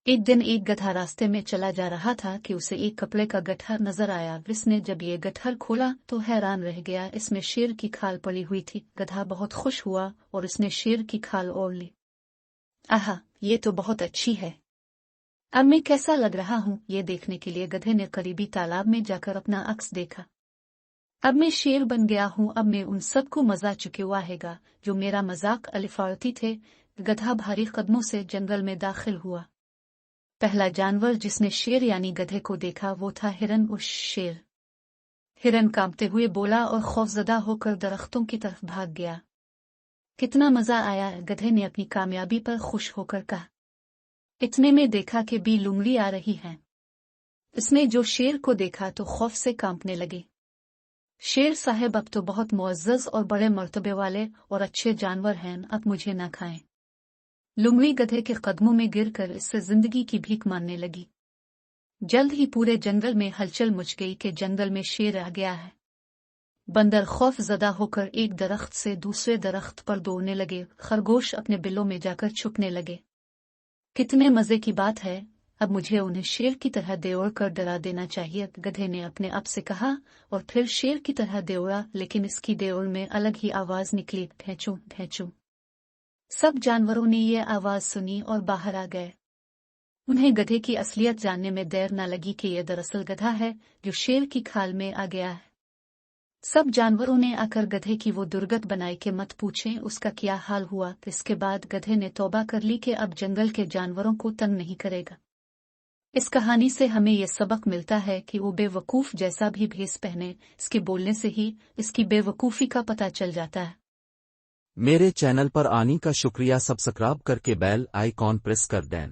एक दिन एक गधा रास्ते में चला जा रहा था कि उसे एक कपड़े का गट्ठर नजर आया। उसने जब ये गट्ठर खोला तो हैरान रह गया। इसमें शेर की खाल पड़ी हुई थी। गधा बहुत खुश हुआ और उसने शेर की खाल ओढ़ ली। आहा, ये तो बहुत अच्छी है। अब मैं कैसा लग रहा हूँ, ये देखने के लिए गधे ने करीबी तालाब में जाकर अपना अक्स देखा। अब मैं शेर बन गया हूँ। अब मैं उन सबको मजा चुकेवाएगा जो मेरा मजाक अलिफारती थे। गधा भारी कदमों से जंगल में दाखिल हुआ। पहला जानवर जिसने शेर यानी गधे को देखा वो था हिरन। उस शेर हिरन कांपते हुए बोला और खौफजदा होकर दरख्तों की तरफ भाग गया। कितना मजा आया, गधे ने अपनी कामयाबी पर खुश होकर कहा। इतने में देखा कि बी लुंगड़ी आ रही है। इसने जो शेर को देखा तो खौफ से कांपने लगे। शेर साहब, अब तो बहुत मुअज़्ज़ज़ और बड़े मर्तबे वाले और अच्छे जानवर हैं, अब मुझे ना खाएं। लुंगड़ी गधे के कदमों में गिरकर इससे जिंदगी की भीख मांगने लगी। जल्द ही पूरे जंगल में हलचल मच गई कि जंगल में शेर आ गया है। बंदर खौफ ज़दा होकर एक दरख्त से दूसरे दरख्त पर दौड़ने लगे। खरगोश अपने बिलों में जाकर छुपने लगे। कितने मजे की बात है, अब मुझे उन्हें शेर की तरह देवड़ कर डरा देना चाहिए, गधे ने अपने आप से कहा और फिर शेर की तरह देवड़ा। लेकिन इसकी देवड़ में अलग ही आवाज निकली, भैंचू भैंचू। सब जानवरों ने ये आवाज सुनी और बाहर आ गए। उन्हें गधे की असलियत जानने में देर न लगी कि यह दरअसल गधा है जो शेर की खाल में आ गया है। सब जानवरों ने आकर गधे की वो दुर्गत बनाई कि मत पूछें उसका क्या हाल हुआ। इसके बाद गधे ने तौबा कर ली कि अब जंगल के जानवरों को तंग नहीं करेगा। इस कहानी से हमें यह सबक मिलता है कि वो बेवकूफ जैसा भी भेष पहने, इसके बोलने से ही इसकी बेवकूफी का पता चल जाता है। मेरे चैनल पर आने का शुक्रिया। सब्सक्राइब करके बेल आइकॉन प्रेस कर दें।